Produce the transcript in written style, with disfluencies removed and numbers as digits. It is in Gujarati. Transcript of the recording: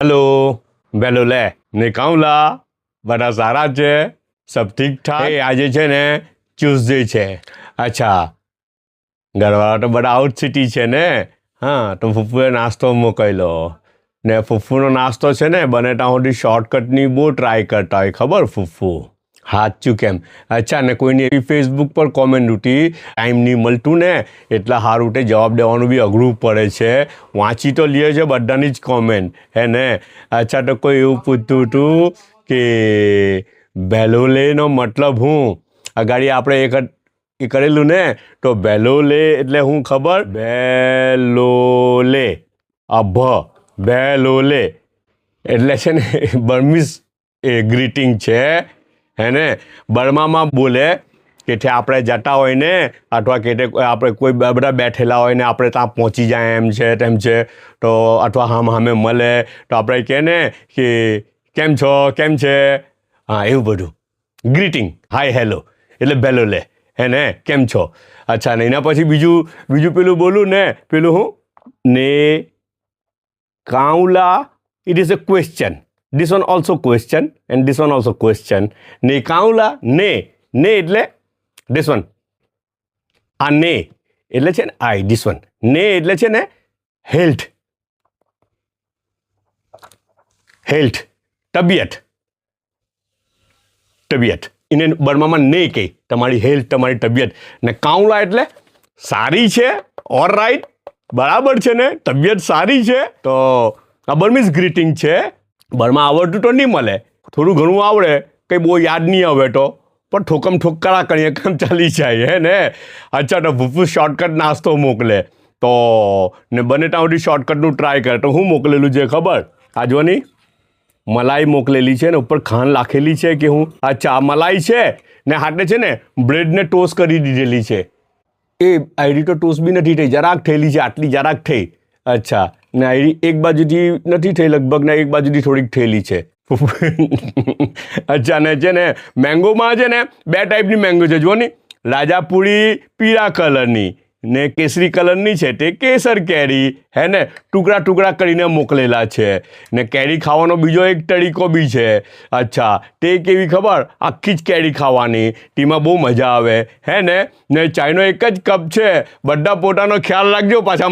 हेलो બેલોલે ને કાઉલા બધા સારા છે સબ ઠીક ઠાક આજે છે ને ટ્યુઝડે છે અચ્છા ઘરવાળા તો બધા આઉટ સિટી છે ને હા તો ફૂફુએ નાસ્તો મોકલ્યો ને ફૂફુનો નાસ્તો છે ને બને ત્યાં સુધી શોર્ટકટની બહુ ટ્રાય કરતા હોય ખબર ફૂફુ સાચું કેમ અચ્છા ને કોઈની એવી ફેસબુક પર કોમેન્ટ ઉઠી ટાઈમ નહીં મળતું ને એટલા સારું તે જવાબ દેવાનું બી અઘરું પડે છે વાંચી તો લે છે બધાની જ કોમેન્ટ હે ને અચ્છા તો કોઈ એવું પૂછતું હતું કે બેલોલેનો મતલબ હું અગાડી આપણે એ કરેલું ને તો બેલોલે એટલે હું ખબર બેલોલે અભ બેલોલે એટલે છે ને બર્મીઝ એ ગ્રીટિંગ છે હે ને બર્મામાં બોલે કે આપણે જતા હોય ને અથવા કે આપણે કોઈ બધા બેઠેલા હોય ને આપણે ત્યાં પહોંચી જાય એમ છે તેમ છે તો અથવા સામે મળે તો આપણે કહે ને કે કેમ છો કેમ છે હા એવું બધું ગ્રીટિંગ હાય હેલો એટલે બેલોલે હે ને કેમ છો અચ્છા ને એના પછી બીજું પેલું બોલું ને પેલું હું ને કાઉલા it is a question. This one also question and this one also question. Ne kaula ne એટલે this one. આ ને એટલે છે ને I this one. ને એટલે છે ને health. health તબિયત એને બર્મામાં ને કહે તમારી હેલ્થ તમારી તબિયત ને કાઉલા એટલે સારી છે ઓલરાઈટ બરાબર છે ને તબિયત સારી છે તો આ બર્મીઝ ગ્રીટિંગ છે બર્મા આવડતું તો નહીં મળે થોડું ઘણું આવડે કંઈ બહુ યાદ નહીં આવે તો પણ ઠોકમ ઠોકરા કરીએ કામ ચાલી જાય હે ને અચ્છા તો ફૂફુ શોર્ટકટ નાસ્તો મોકલે તો ને બને ત્યાં સુધી શોર્ટકટનું ટ્રાય કરે તો હું મોકલેલું છે ખબર આ જોની મલાઈ મોકલેલી છે ને ઉપર ખાંડ લાખેલી છે કે હું અચ્છા મલાઈ છે ને હાથે છે ને બ્રેડને ટોસ્ટ કરી દીધેલી છે એ આઈડી તો ટોસ્ટ બી નથી થઈ જરાક થયેલી છે આટલી જરાક થઈ અચ્છા ને આઈડી એક બાજુથી નથી થઈ લગભગ ને એક બાજુથી થોડીક થયેલી છે અચ્છા ને છે ને મેંગોમાં છે ને બે ટાઈપની મેંગો છે જુઓ ને રાજાપુરી પીળા કલરની ને કેસરી કલરની છે તે કેસર કેરી હે ને ટુકડા કરીને મોકલેલા છે ને કેરી ખાવાનો બીજો એક તરીકો બી છે અચ્છા તે કેવી ખબર આખી જ કેરી ખાવાની તેમાં બહુ મજા આવે હે ને ચાયનો એક જ કપ છે બધા પોતાનો ખ્યાલ રાખજો પાછા